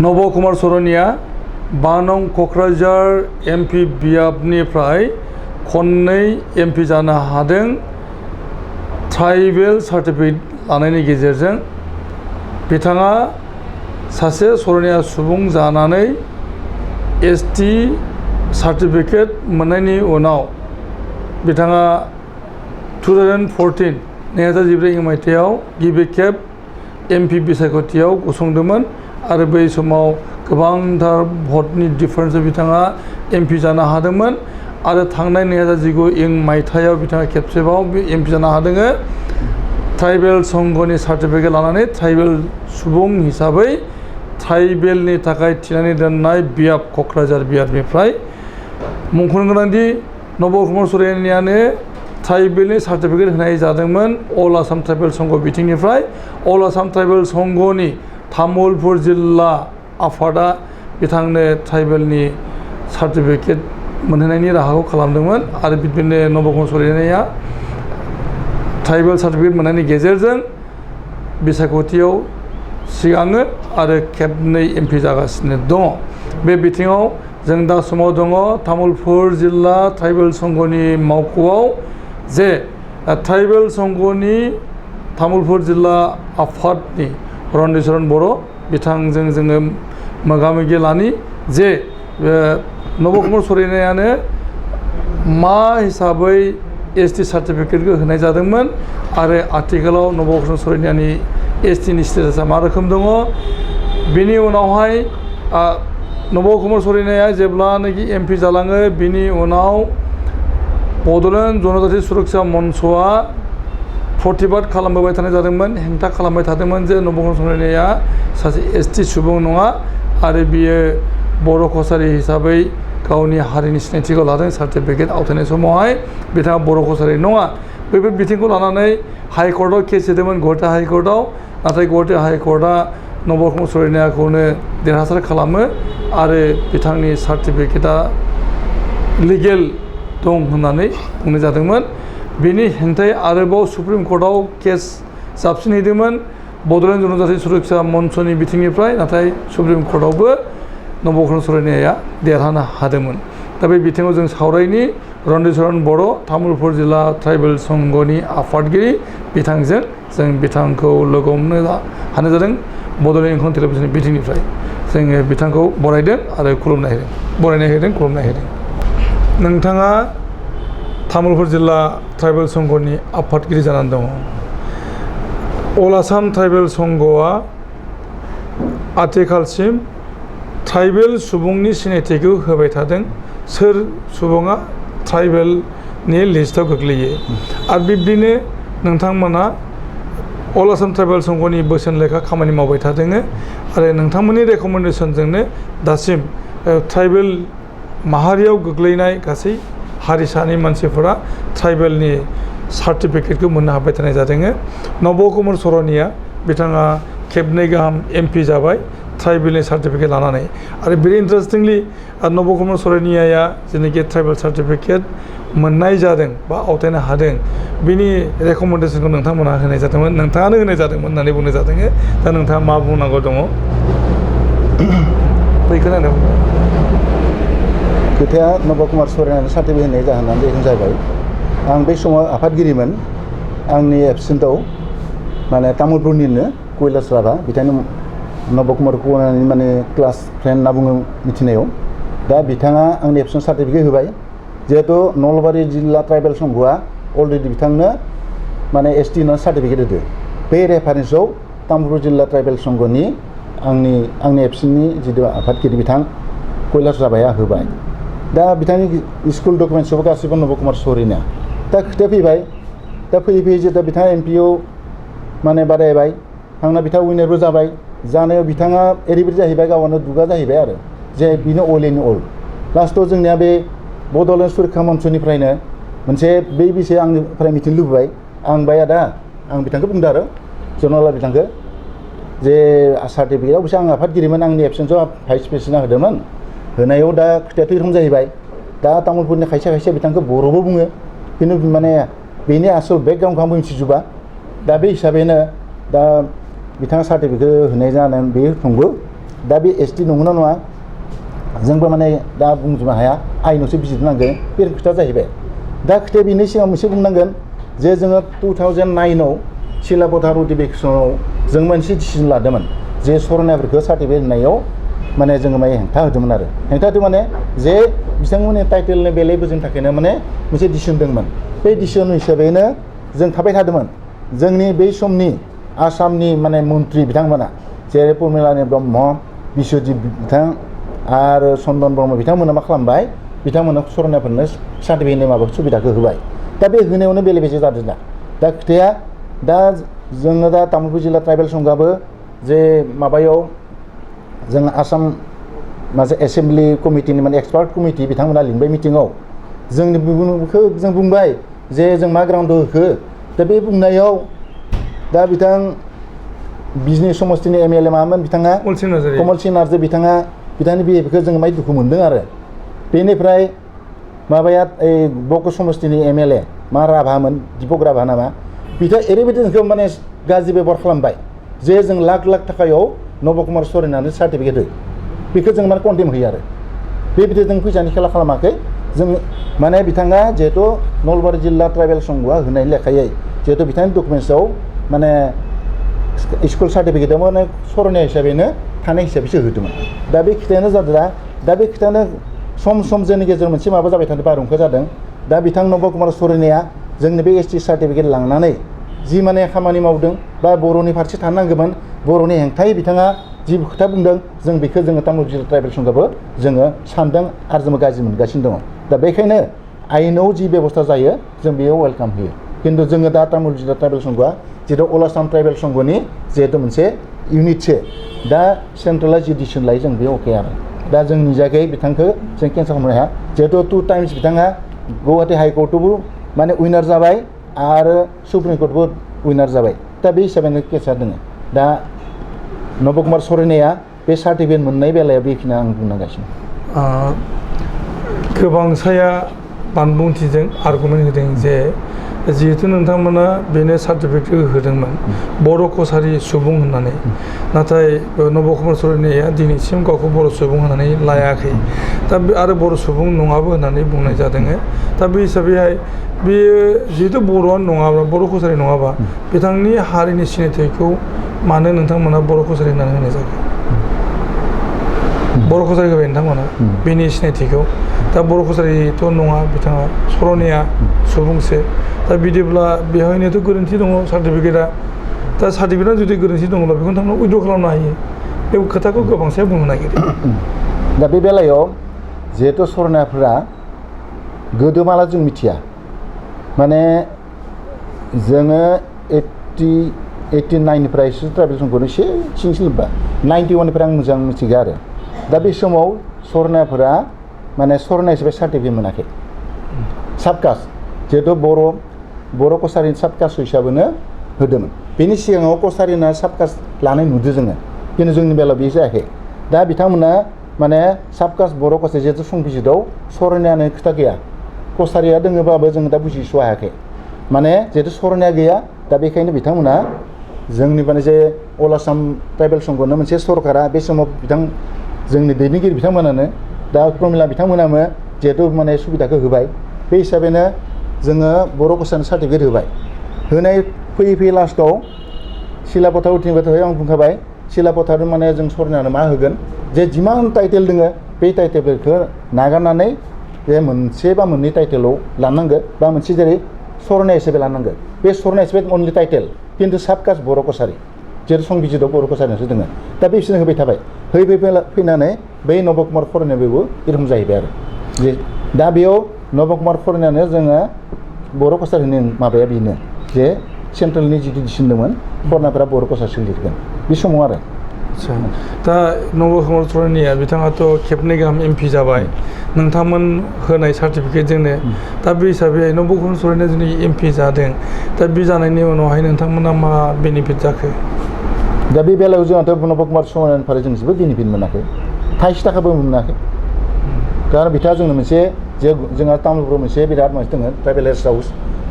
नब कुमार सरनिया 5 नं क'क्राझार एमपि बियाबनिफ्राय खननै एमपि जानो हादों। ट्राइबेल सार्टिफिकेट लानायनि गेजेरजों बिथाङा सासे सरनिया सुबुं जानानै एसटि सार्टिफिकेट मोननायनि उनाव बिथाङा 2014 मायथाइयाव गिबि खेब एमपि बिसायख'थियाव गसंदोंमोन आरो बै समाव गोबांथार भटनि डिफारेन्सआव बिथाङा एमपि जानो हादोंमोन आरो थांनाय 2019 मायथाइयाव बिथाङा खेबसेबाव बे एमपि जानो हादों। ट्राइबेल संघनि सार्टिफिकेट लानानै ट्राइबेल सुबुं हिसाबै ट्राइबेलनि थाखाय थिनानै दोननाय बियाब क'क्राझार बियाबनिफ्राय मुंख'नो गोनांदि नब कुमार सरनियानो ट्राइबेलनि सार्टिफिकेट होनाय जादोंमोन अल आसाम ट्राइबेल संघ बिथिंनिफ्राय। अल आसाम ट्राइबेल संघनि तामुलपुर जिल्ला आफादा बिथांनो ट्राइबेलनि सार्टिफिकेट मोनहोनायनि राहाखौ खालामदोंमोन आरो बिदिनो नब कुमार सरनिया ट्राइबेल सार्टिफिकेट मोननायनि गेजेरजों बिसायख'थियाव सिगाङो आरो खेबनै एमपि जागासिनो दङ। बे बिथिङाव जों दा समाव दङ तामुलपुर जिल्ला ट्राइबेल संघनि मावख'आव जे ट्राइबेल संघनि तामुलपुर जिल्ला आफादनि रन्दिचरन बर' बिथांजों जोङो मोगा-मोगि लानि जे नब कुमार सरनियानो मा हिसाबै एसटि सार्टिफिकेटखौ होनाय जादोंमोन आरो आथिखालाव नब कुमार सरनियानि एसटिनि स्टेटासा मा रोखोम दङ। बिनि उनावहाय नब कुमार सरनिया जेब्लानोखि एमपि जालाङो बिनि उनाव बड'लेण्ड जनजाति सुरक्षा मन्चआ प्रतिबाद खालामबोबाय थानाय जादोंमोन, हेंथा खालामबाय थादोंमोन जे नब कुमार सरनिया सासे एसटि सुबुं नङा आरो बियो बर' कसारि हिसाबै गावनि हारिनि सिनायथिखौ लादों सार्टिफिकेट आवथायनाय समावहाय बिथाङा बर' कसारि नङा। बेफोर बिथिंखौ लानानै हाइकर्टआव केस होदोंमोन गुवाहाटि हाइकर्टआव, नाथाय गुवाहाटि हाइकर्टआ नब कुमार सरनियाखौनो देरहासार खालामो आरो बिथांनि सार्टिफिकेटआ लिगेल दं होननानै बुंनाय जादोंमोन। बिनि हेंथायै आरोबाव सुप्रिम कर्टआव केस जाबसिनहैदोंमन बड'लेण्ड जनजाति सुरक्षा मन्चनि बिथिंनिफ्राय, नाथाय सुप्रिम कर्टआवबो नब कुमार सरनिया देरहानो हादोंमोन। दा बे बिथिङाव जों सावरायनि रन्दिचरन बर' तामुलपुर जिल्ला ट्राइबेल संघनि आफादगिरि बिथांजों जों बिथांखौ लोगो हमनो हानाय जादों बड'लेण्ड इंखं टेलिभिजननि बिथिंनिफ्राय। जोङो बिथांखौ बरायदों आरो बरायनाय होदों खुलुमनाय होदों। नोंथाङा तामुलपुर जिल्ला ट्राइबेल संघनि आफादगिरि जानानै दङ। अल आसाम ट्राइबेल संघआ आथिखालसिम ट्राइबेल सुबुंनि सिनायथिखौ होबाय थादों। सोर सुबुङा ट्राइबेलनि लिस्टआव गोग्लैयो आरो बिब्दिनो नोंथांमोना अल आसाम ट्राइबेल संघनि बोसोन लेखा खामानि मावबाय थादों आरो नोंथांमोननि रेकमेन्डेसनजोंनो दासिम ट्राइबेल माहारियाव गोग्लैनाय गासै हारिसानि मानसिफोरा ट्राइबेलनि सार्टिफिकेटखौ मोननो हाबाय थानाय जादों। नब कुमार सरनिया बिथाङा खेबनै गाहाम एमपि जाबाय ट्राइबेलनि सार्टिफिकेट लानानै आरो भेरि इन्टारेस्टिंलि नब कुमार सरनियाया जेनाखि ट्राइबेल सार्टिफिकेट मोननाय जादों बा आवथायनो हादों बिनि रेकमेन्डेसनखौ नोंथांमोनहा होनाय जादोंमोन, नोंथाङानो होनाय जादोंमोन होननानै बुंनाय जादों। दा नोंथाङा मा बुंनांगौ दङ बैखौनो आंनो खोथाया नब कुमार सरनियानो सार्टिफिकेट होनाय जाहोनानै बेखौनो जाबाय। आं बै समाव आफादगिरिमोन, आंनि एबसेन्टआव माने तामुलपुरनिनो कैलास राभा बिथांनि नब कुमार सरनियानि माने क्लास फ्रेन्ड होनना बुङो मिथिनायाव। दा बिथाङा आंनि एबसेन्ट सार्टिफिकेट होबाय जिहेतु नलबारि जिल्ला ट्राइबेल संघआ अलरेडि बिथांनो माने एसटि होनना सार्टिफिकेट होदो। बे रेफारेन्सआव तामुलपुर जिल्ला ट्राइबेल संघनि आंनि एबसेन्टनि जिथु आफादगिरि बिथां कैलास राभाया होबाय। दा बिथांनि स्कुल डकुमेन्टसआवबो गासैबो नब कुमार सरनिया। दा खोथाया फैबाय, दा फैयै जेब्ला बिथाङा एमपिआव माने बादायबाय थांना बिथाङा उइनारबो जाबाय। जानायाव बिथाङा ओरैबायदि जाहैबाय गावआनो दुगा जाहैबाय आरो जे बिनो अल इन अल। लास्टआव जोंनिया बे बड'लेण्ड सुरक्षा मन्चनिफ्रायनो मोनसे बै बिसय आंनिफ्राय मिथिनो लुबैबाय। आं बाया दा आं बिथांखौ बुंदों आरो जनरला बिथांखौ जे सार्टिफिकेटआव बिसोर आं आफादगिरिमोन, आंनि एबसेन्टआव भाइस प्रेसिडेन्ट होदोंमोन। होनायाव दा खोथायाथ' एरखम जाहैबाय। दा तामुलपुरनि खायसे बिथांखौ बर'बो बुङो, खिन्थु माने बेनि आसल बेकग्राउन्डखौ आंबो मिथिजोबा। दा बे हिसाबैनो दा बिथाङा सार्टिफिकेट होनाय जानानै बे नंगौ दा बे एसटि नंगौना नङा जोंबो माने दा बुंजोबनो हाया आइनावसो बिजिरनांगोन बे खोथा जाहैबाय दा खोथाया बेनि सिगां मोनसे बुंनांगोन जे जोङो 2009 सिलापथा नटिफिकेसनाव जों मोनसे डिसिजन लादोंमोन जे सरनायफोरखौ सार्टिफिकेट होनायाव माने जोङो माने हेंथा होदोंमोन आरो हेंथा होदों माने जे बिथांमोननि टाइटेलनि बेले बुजिनो थाखायनो माने मोनसे डिसिसन दंमोन बे डिसिसन हिसाबैनो जों थाबाय थादोंमोन जोंनि बै समनि आसामनि माने मन्त्रि बिथांमोना जेरै प्रमिलानि ब्रह्म बिश्वजित बिथां आरो चन्दन ब्रह्म बिथांमोना मा खालामबाय बिथांमोना सरनायफोरनो सार्टिफिकेटनि माबा सुबिदाखौ होबाय दा बे होनायावनो बेले बेजे जादों दा खोथाया दा जोङो दा तामुलपुर जिल्ला ट्राइबेल संघाबो जे माबायाव जों आसाम मासे एसेम्बलि कमिटिनि माने एक्सपार्ट कमिटि बिथांमोना लिंबाय मिटिङाव जोंनि बुंनायखौ जों बुंबाय जे जों मा ग्राउन्डआव होखो दा बे बुंनायाव दा बिथां बिजनि समस्तिनि एमएलए मामोन बिथाङा कमल सिंह नार्जी बिथाङा बिथांनि बिहेभियरखौ जों माय दुखु मोनदों आरो बेनिफ्राय माबाया बक समस्तिनि एमएलए मा राभामोन दीपक राभा नामा बिथाङा ओरैबायदि जोंखौ माने गाज्रि बेबहार खालामबाय जे जों लाख लाख थाखायाव नब कुमार सरेनानो सार्टिफिकेट होयो बेखौ जों माने कन्डेम होयो आरो बेबायदि जों फैसानि खेला खालामाखै जों माने बिथाङा जिहेतु नलबारि जिल्ला ट्राइबेल संघआ होनाय लेखायै जिहेतु बिथांनि डकुमेन्ट्सआव माने स्कुल सार्टिफिकेटआव माने सरनाय हिसाबैनो थानाय हिसाबैसो होदोंमोन दा बे खोथायानो जादों दा बे खोथायानो सम सम जोंनि गेजेराव मोनसे माबा जाबाय थादों बारहुंखा जादों दा बिथां नब कुमार सरेनाया जोंनि बे एसटि सार्टिफिकेट लांनानै जि माने खामानि मावदों बा बर'नि फारसे थानांगौमोन बर'नि हेंथायै बिथाङा जि खोथा बुंदों जों बेखौ जोङो तामुलपुर जिल्ला ट्राइबेल संघाबो जोङो सानदों आरो जों गाज्रि मोनगासिनो दङ दा बेखायनो आयेनाव जि बेबस्था जायो जों बेयाव वेलकाम होयो खिन्थु जोङो दा तामुलपुर जिल्ला ट्राइबेल संघआ जिहेतु अल आसाम ट्राइबेल संघनि जिहेतु मोनसे इउनिटसो दा सेन्ट्रेला जि डिसिसन लायो जों बे अके आरो दा जों निजायै बिथांखौ जों केन्सेल खालामनो हाया जिहेतु 2 टाइम्स बिथाङा गुवाहाटि हाइकर्टआवबो माने उइनार जाबाय आरो सुप्रिम कर्टबो उइनार जाबाय दा बे हिसाबैनो केसा दङ दा नब कुमार सरेनाया बे सार्टिफिकेट मोननाय बेलायाव बेखिनि आं बुंनांगासिनो गोबांसाया बानबुंथिजों आर्गुमेन्ट होदों जे जिहेतु नोंथांमोना बेनो सार्टिफिकेट होदोंमोन बर' कसारि सुबुं होननानै नाथाय नब कुमार सरेनाया दिनैसिम गावखौ बर' सुबुं होननानै लायाखै दा आरो बर' सुबुं नङाबो होननानै बुंनाय जादों दा बे हिसाबैहाय बेयो जिहेतु बर'आनो नङाबा बर' कसारि नङाबा बिथांनि हारिनि सिनायथिखौ मानो नोंथांमोना बर' कसारि होननानै होनाय जागोन बर' कसारि होबाय नोंथांमोना बेनि सिनायथिखौ दा बर' कसारिथ' नङा बिथाङा सरनाया सुबुंसो दा बिदिब्ला बेवहायनोथ' गोरोन्थि दङ सार्टिफिकेटआ दा सार्टिफिकेटआ जुदि गोरोन्थि दङब्ला बेखौ नोंथांमोना उइद्र' खालामनो हायो बे खोथाखौ गोबांसाया बुंनो नागिरो दा बे बेलायाव जिहेतु सरनायफोरा गोदोमाला जों मिथिया माने जोङो 89निफ्रायसो ट्राइबेल संघखौ एसे सिं लोब्बा 91निफ्राय आं मोजां मिथिगौ आरो दा बे समाव सरनायफोरा माने सरनाय हिसाबै सार्टिफिकेट मोनाखै साबकास्ट जिहेतु बर' कसारिनि साबकास्ट हिसाबैनो होदोंमोन बेनि सिगाङाव कसारिना साबकास्ट लानाय नुदों जोङो खिन्थु जोंनि बेलायाव बे जायाखै दा बिथांमोना माने साबकास्ट बर' कसारि जिहेतु संबिजितआव सरनायानो खोथा गैया कसारिया दोङोबाबो जों दा बुजिस' हायाखै माने जिहेतु सरनाया गैया दा बेखायनो बिथांमोना जोंनि माने जे अल आसाम ट्राइबेल संघनो मोनसे सरकारा बे समाव जोंनि दैदेनगिरि बिथांमोनानो दा प्रमिला बिथांमोनानो जिहेतु माने सुबिदाखौ होबाय बे हिसाबैनो जोङो बर' कसारिनि सार्टिफिकेट होबाय होनाय फैयै लास्टआव सिलापथा उथिंबाथाय आं बुंखाबाय सिलापथाजों माने जों सरनायानो मा होगोन जे जिमान टाइटेल दोङो बे टाइटेलफोरखौ नागारनानै जे मोनसे बा मोननै टाइटेलाव लानांगो बा मोनसे जेरै सरनाय हिसाबै लानांगो बे सरनाय हिसाबै अनलि टाइटेल खिन्थु साबकास्ट बर' कसारि जेरै संबिजितआव बर' कसारिनासो दोङो दा बे बिसोरनो होबाय थाबाय फैनानै बै नब कुमार सरेनायाबो एरखम जाहैबाय आरो जे दा बेयाव नब कुमार सरेनायानो जोङो बर' कसारिनि माबाया बेनो जे सेन्ट्रेलनि जिथु डिसिसन दंमोन सरनायफोरा बर' कसारिसो लिरगोन बे समाव आरो दा नब कुमार सरेनाया बिथाङाथ' खेबनै गाहाम एमपि जाबाय नोंथांमोन होनाय सार्टिफिकेटजोंनो दा बे हिसाबै नब कुमार सरेनाया जुदि एमपि जादों दा बे जानायनि उनावहाय नोंथांमोना मा बेनिफिट जाखो दा बे बेलायाव जोंहाथ' नब कुमार सरेनानिफ्राय जों जेबो बेनिफिट मोनाखै थाइसे थाखाबो मोनाखै दा बिथाङा जोंनो मोनसे जे जोंहा तामुलपुराव मोनसे बिराद मानसि दङ ट्राइबेल रेस्ट हाउस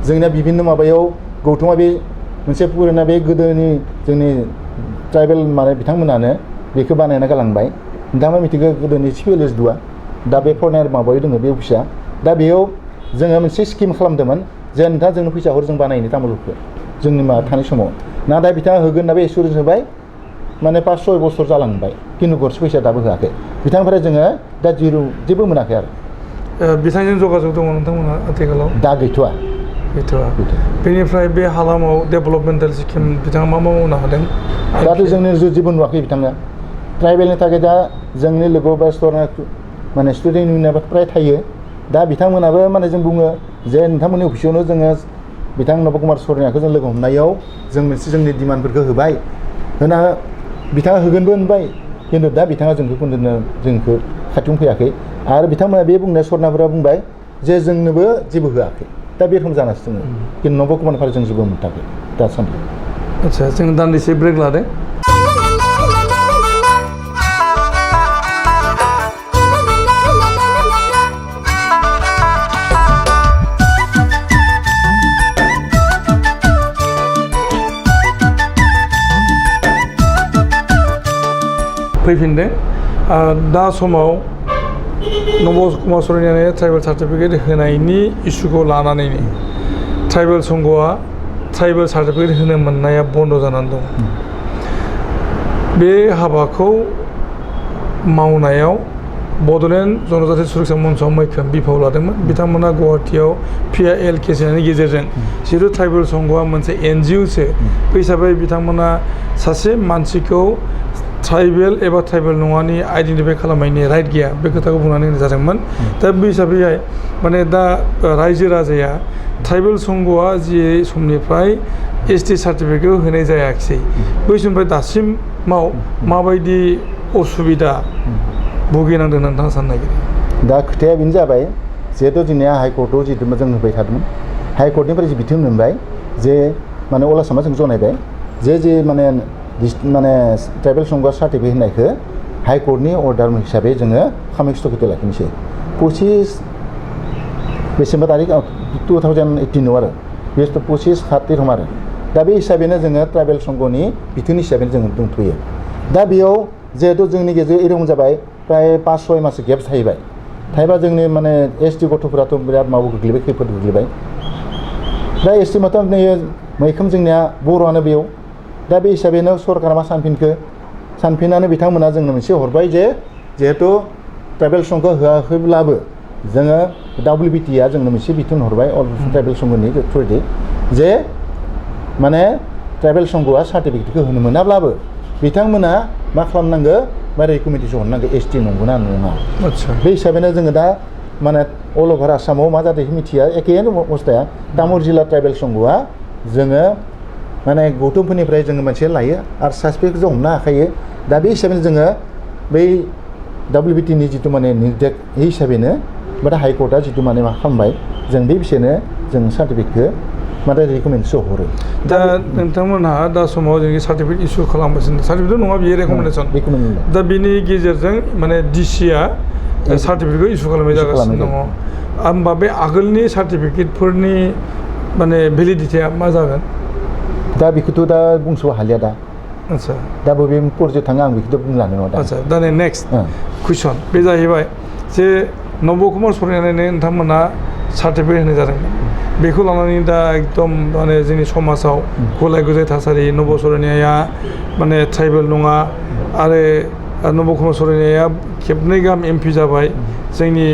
जोंनिया बिभिन्न माबायाव गौथुमा बे मोनसे पुराना बे गोदोनि जोंनि ट्राइबेल माने बिथांमोनानो बेखौ बानायना गालांबाय नोंथाङा मिथिगौ गोदोनि सिभिल दुआ दा बे फरायनाय माबायाव दङ बे अफिसा दा बेयाव जोङो मोनसे स्किम खालामदोंमोन जे नोंथाङा जोंनो फैसा हर जों बानायनो तामुलपुरखौ जोंनि माबा थानाय समाव नाथाय बिथाङा होगोन होनना बे एसुरेन्स होबाय माने 5-6 बोसोर जालांबाय खिन्थु गरसे फैसा दाबो होआखै बिथांनिफ्राय जोङो दा जेबो मोनाखै आरो बिथांजों जगाजग दङ नोंथांमोना आथिखालाव दा गैथ'वा बेनिफ्राय बे हालामाव डेभेलपमेन्टेल स्किम बिथाङा मा मावनो हादों दाथ' जोंनि जेबो नुवाखै बिथाङा ट्राइबेलनि थाखाय दा जोंनि लोगो बा माने स्टुडेन्ट इउनियन फ्राय थायो दा बिथांमोनाबो माने जों बुङो जे नोंथांमोननि अफिसावनो जोङो बिथां नब कुमार सरनियाखौ जों लोगो हमनायाव जों मोनसे जोंनि डिमान्डफोरखौ होबाय होना बिथाङा होगोनबो होनबाय खिन्थु दा बिथाङा जोंखौ खाथियाव फैयाखै आरो बिथांमोना बे बुंनाय सरनाफोरा बुंबाय जे जोंनोबो जेबो होआखै दा बे रखम जानासो दङ खिन्थु नब कुमारनिफ्राय जों जेबो मोनथाखै दासान्दि आदसा जों दान्दिसे ब्रेक लादों फैफिनदों दा समाव नब कुमार सरनियानो ट्राइबेल सार्टिफिकेट होनायनि इस्युखौ लानानैनो ट्राइबेल संघआ ट्राइबेल सार्टिफिकेट होनो मोननाया बन्द जानानै दं बे हाबाखौ मावनायाव बड'लेण्ड जनजाति सुरक्षा मन्चआ मैखोम बिफाव लादोंमोन बिथांमोना गुवाहाटीयाव PILKCनि गेजेरजों जिहेतु ट्राइबेल संघआ मोनसे NGOसो बे हिसाबै बिथांमोना सासे मानसिखौ ट्राइबेल एबा ट्राइबेल नङानि आइडेन्टिफाइ खालामनायनि राइट गैया बे खोथाखौ बुंनानै होनाय जादोंमोन दा बे हिसाबैहाय माने दा रायजो राजाया ट्राइबेल संघआ जि समनिफ्राय ST सार्टिफिकेट होनाय जायाखिसै बै समनिफ्राय दासिमाव माबायदि असुबिदा भुगिनांदों नोंथाङा साननो नागिरो दा खोथाया बेनो जाबाय जिहेतु जोंनिया हाइकर्टआव जिहेतु जों होबाय थादोंमोन हाइकर्टनिफ्राय जि बिथोन मोनबाय जे माने अल आसामा जों जनायबाय जे माने ट्राइबेल संघआ सार्टिफिकेट होनायखौ हाइकर्टनि अर्डार हिसाबै जोङो खामानि स्थगित लाखिनोसै 25 डिसेम्बर तारिख 2018 आरो बे 25/7 रखम आरो दा बे हिसाबैनो जोङो ट्राइबेल संघनि बिथोन हिसाबैनो जोङो दंथ'यो दा बेयाव जिहेतु जोंनि गेजेराव एरखम जाबाय प्राय 5-6 मास गेप थायोबा जोंनि माने ST गथ'फोराथ' बिराद माबा गोग्लैबाय खैफोद गोग्लैबाय दा ST माथ' मैखोम जोंनिया बर'आनो बेयाव दा बे हिसाबैनो सरकारा मा सानफिननानै बिथांमोना जोंनो मोनसे हरबाय जे जिहेतु ट्राइबेल संघ होआखैब्लाबो जोङो WBTआ जोंनो मोनसे बिथोन हरबाय अल ट्राइबेल संघनि थ्रुयै जे माने ट्राइबेल संघआ सार्टिफिकेटखौ होनो मोनाब्लाबो बिथांमोना मा खालामनांगौ बा रेकमेन्डेसन हरनांगौ ST नंगौना नङा बे हिसाबैनो जोङो दा माने अल अभार आसामाव मा जादों मिथिया एखेयानो अबस्थाया तामुल जिल्ला ट्राइबेल संघआ जोङो माने गौथुमफोरनिफ्राय जोङो मोनसे लायो आरो सार्टिफिकेट जों हमनो हाखायो दा बे हिसाबैनो जोङो बै WBTनि जिथु माने निर्देश हिसाबैनो बा हाइकर्टआ जिथु माने मा खालामबाय जों बे बिषयनो जों सार्टिफिकेटखौ माने रेकमेन्डेसन हरो दा नोंथांमोनहा दा समाव जोंनि सार्टिफिकेट इस्यु खालामगासिनो सार्टिफिकेट नङा बियो रेकमेन्डेसन दा बिनि गेजेरजों माने DCआ सार्टिफिकेटखौ इस्यु खालामनाय जागासिनो दङ होमबा बे आगोलनि सार्टिफिकेटफोरनि माने भेलिडिटिया मा जागोन दा बेखौथ' दा बुंस' हालिया दा आচ্ছা दा बबे पर्यायाव थाङो आं बेखौथ' बुंलानो नङा आচ্ছা दा नेक्स्ट कुइसन बे जाहैबाय जे नब कुमार सरनियानो नोंथांमोना सार्टिफिकेट होनाय जादोंमोन बेखौ लानानै दा एकदम माने जोंनि समाजाव गुलाय गुजाय थासारि नब सरनियाया माने ट्राइबेल नङा आरो नब कुमार सरनियाया खेबनै गाहाम MP जाबाय जोंनि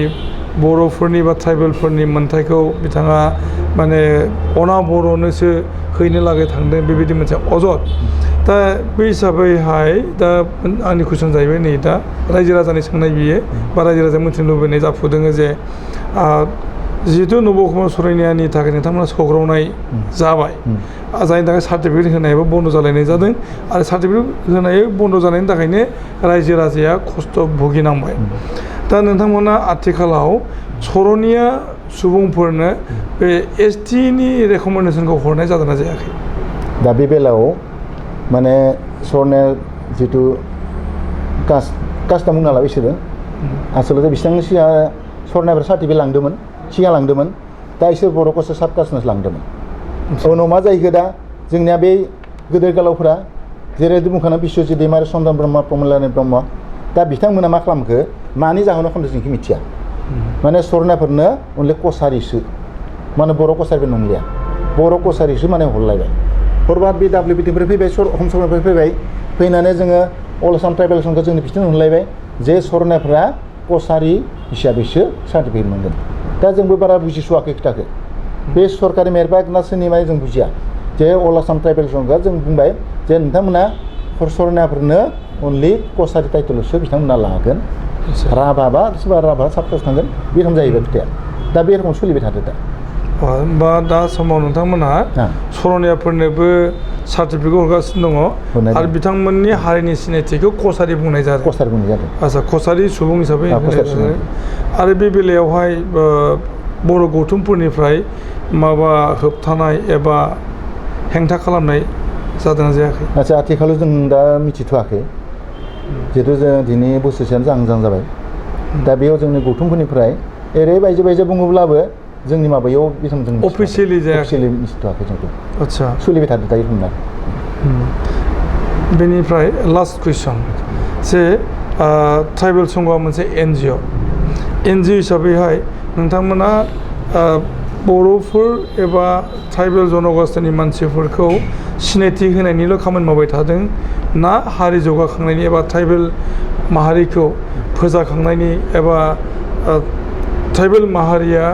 बर'फोरनि बा ट्राइबेलफोरनि मोन्थाइखौ बिथाङा माने अना बर'नोसो हैनो लागै थांदों बेबायदि मोनसे अजद दा बे हिसाबैहाय दा आंनि कुइसन जाहैबाय नै दा रायजो राजानि सोंनाय बियो बा रायजो राजा मिथिनो लुबैनाय जाफुदों जे जिहेतु नब कुमार सरनियानि थाखाय नोंथांमोना सौग्रावनाय जाबाय जायनि थाखाय सार्टिफिकेट होनायाबो बन्द जालायनाय जादों आरो सार्टिफिकेट होनाय बन्द जानायनि थाखायनो रायजो राजाया खस्थ' भुगिनांबाय दा नोंथांमोना आथिखालाव सरनिया सुबुंफोरनो बे STनि रेकमेन्डेसनखौ हरनाय जादोंना जायाखै दा बे बेलायाव माने सरनिया जिथु कास्टआ बुंना लाबाय बिसोरो आसलते बिसोरनि सिगां सरनियाफोरा सार्टिफिकेट सिगां लांदोंमोन दा इसोर बर'खौसो साब कास्टनोसो लांदोंमोन उनाव मा जाहैखो दा जोंनिया बे गेदेर गोलावफोरा जेरै बुंखानाय बिश्वजित दैमारि चन्दन ब्रह्म प्रमलानि ब्रह्म दा बिथांमोना मा खालामखो मानि जाहोनाव खालामदों जोंखौ मिथिया माने सरनाफोरनो अनलि कसारिसो माने बर' कसारिबो नंलिया बर' कसारिसो माने हरलायबाय हरबा बे WBTनिफ्राय फैबाय हम सरनानिफ्राय फैबाय फैनानै जोङो अल आसाम ट्राइबेल संघखौ जोंनि बिथिं होनलायबाय जे सरनाफोरा कसारि हिसाबैसो सार्टिफिकेट मोनगोन दा जोंबो बारा बुजिसवाखै खोथाखौ बे सरकारि मेरबाय ना सोरनिबाय जों बुजिया जे अल आसाम ट्राइबेल संघआ जों बुंबाय जे नोंथांमोना सरनाफोरनो अनलि कसारि टाइटेलसो बिथांमोना लागोन राभाबा सोरबा राभा साबकास थांगोन बे रखम जाहैबाय खोथाया दा बे रखम सोलिबाय थादो दा होमबा दा समाव नोंथांमोनहा सरनियाफोरनोबो सार्टिफिकेट हरगासिनो दङ आरो बिथांमोननि हारिनि सिनायथिखौ कसारि बुंनाय जादों कसारि बुंनाय जादों आच्छा कसारि सुबुं हिसाबै आरो बे बेलायावहाय बर' गौथुमफोरनिफ्राय माबा होबथानाय एबा हेंथा खालामनाय जादोंना जायाखै आच्छा आथिखालाव जों दा मिथिथ'वाखै जिहेतु जों दिनै बोसोरसेयानो जाहां जाबाय दा बेयाव जोंनि गौथुमफोरनिफ्राय ओरै बायजो बुङोब्लाबो जोंनि माबायाव बेथन जों अफिसियेलि मिथिथ'वाखै जोंखौ आच्छा सोलिबाय थादों दायो होनना बेनिफ्राय लास्ट कुइसन जे ट्राइबेल संघआ मोनसे NGO हिसाबैहाय नोंथांमोना बर'फोर एबा ट्राइबेल जनगोष्ठीनि मानसिफोरखौ सिनायथि होनायनिल' खामानि मावबाय थादों ना हारि जौगाखांनायनि एबा ट्राइबेल माहारिखौ फोजाखांनायनि एबा ट्राइबेल माहारिया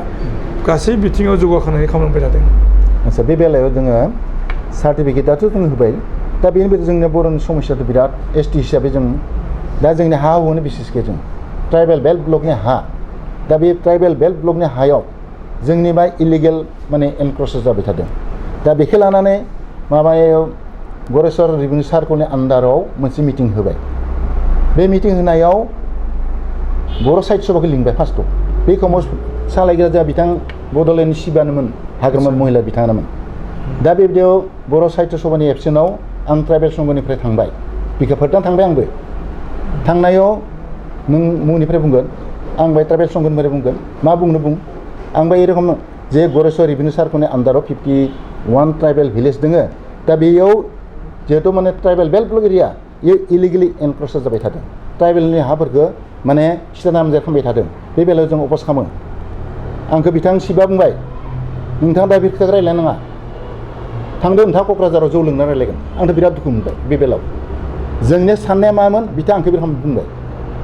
गासै बिथिङाव जौगाखांनायनि खामानि मावबाय थादों आच्छा बे बेलायाव जोङो सार्टिफिकेटआथ' जों होबाय दा बेनि बेलायाव जोंनि बर'नि समस्याथ' बिराद ST हिसाबै जों दा जोंनि हा हुआनो बिसेसके जों ट्राइबेल बेल्ट ब्लकनि हा दा बे ट्राइबेल बेल्ट ब्लकनि हायाव जोंनि बा इलिगेल माने एनक्रचेस जाबाय थादों दा बेखौ लानानै माबायाव गरेस्वर रेभिनिउ सार्कलनि आन्डाराव मोनसे मिटिं होबाय बे मिटिं होनायाव बर' साहित्य सभाखौ लिंबाय फार्स्टआव बे समाव सालायग्रा जोंहा बिथां बड'लेण्डनि शिबानोमोन हाग्रामा महिला बिथाङानोमोन दा बेबायदियाव बर' साहित्य सभानि एबसेन्टआव आं ट्राइबेल संघनिफ्राय थांबाय बिखाफोरदां थांबाय आंबो थांनायाव नों मुंनिफ्राय बुंगोन आं बे ट्राइबेल संघनिफ्राय बुंगोन मा बुंनो बुं आंबो ए रखम जे गरेस्वर रेभिनिउ सार्कलनि आन्डाराव 51 ट्राइबेल भिलेज दङ दा बेयाव जिहेतु माने ट्राइबेल बेल्ट ब्लक एरिया ये इलिगेलि एनक्रचेस जाबाय थादों ट्राइबेलनि हाफोरखौ माने सिटानामजे खालामबाय थादों बे बेलायाव जों अपस खालामो आंखौ बिथां शिबा बुंबाय नोंथाङा दा बे खोथा रायज्लायनाङा थांदो नोंथाङा क'क्राझाराव जौ लोंना रायज्लायगोन आंथ' बिराद दुखु मोनबाय बे बेलायाव जोंनि साननाया मामोन बिथाङा आंखौ बे रखम बुंबाय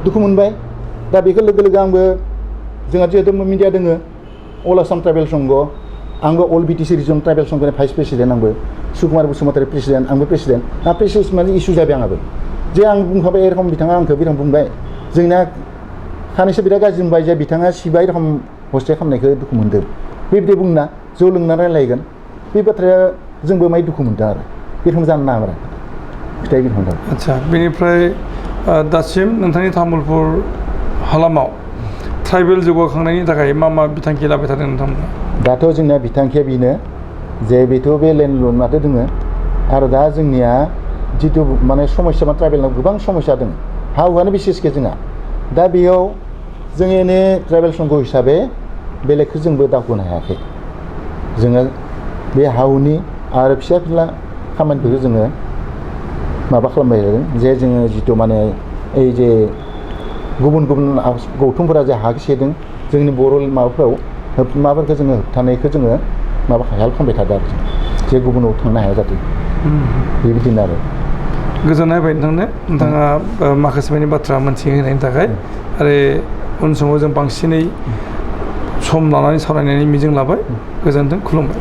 दुखु मोनबाय दा बेखौ लोगो आंबो जोंहा जिहेतु मिडिया दोङो अल आसाम ट्राइबेल संघ आंबो अल BTC रिजन ट्राइबेल संघनि भाइस प्रेसिडेन्ट आंबो सुकुमार बसुमतारी प्रेसिडेन्ट आंबो प्रेसिडेन्ट दा प्रेसिडेन्ट माने इसु जाबाय आंहाबो जे आं बुंखाबाय ए रखम बिथाङा आंखौ बे रखम बुंबाय जोंना सानैसो बिराद गाज्रि मोनबाय जे बिथाङा शिबा रखम हस्टेल खालामनायखौ दुखु मोन्दों बेबायदि बुंना जौ लोंना रायज्लायगोन बे बाथ्राया जोंबो माय दुखु मोन्दों आरो बे रखम जानो नाङा आरो फिथाइ बे रखम आच्छा बेनिफ्राय दासिम नोंथांनि तामुलपुर हालामाव ट्राइबेल जौगाखांनायनि थाखाय मा बिथांखि लाबाय थादों नोंथांमोना दाथ' जोंना बिथांखिया बेनो जे बेथ' बे लेन्ड ल'नआथ' दोङो आरो दा जोंनिया जिथु माने समस्या ट्राइबेलनाव गोबां समस्या दङ हा हुआनो बिसेसके जोंहा दा बेयाव जों एने ट्राइबेल संघ हिसाबै बेलेगखौ जोंबो दावखोनो हायाखै जोङो बे हा हुनि आरो फिसा फिला खामानिफोरखौ जोङो माबा खालामबाय थादों जे जोङो जिथु माने ओइ जे गुबुन गौथुमफोरा जे हा सेदों जोंनि बर' माबाफ्राव माबाफोरखौ जोङो होबथानायखौ जोङो माबा हेल्प खालामबाय थादों आरो जे गुबुनाव थांनो हाया जाथे बेबायदिनो आरो गोजोननाय बाय नोंथाङा माखासे मानि बाथ्रा मोनथिहोनायनि थाखाय आरो उन समाव जों बांसिनै सम लानानै सावरायनायनि मिजिं लाबाय गोजोन्थों खुलुमबाय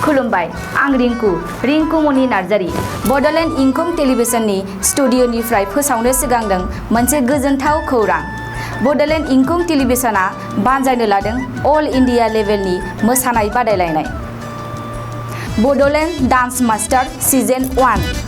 खुलुमबाय आं रिंकु मनि नार्जारी बड'लेण्ड इंखं टेलिभिजननि स्टुडिअ'निफ्राय फोसावनो सिगांदों मोनसे गोजोनथाव खौरां बड'लेण्ड इंखं टेलिभिजना बानजायनो लादों अल इन्डिया लेभेलनि मोसानाय बादायलायनाय बड'लेण्ड डान्स मास्टार सिजन 1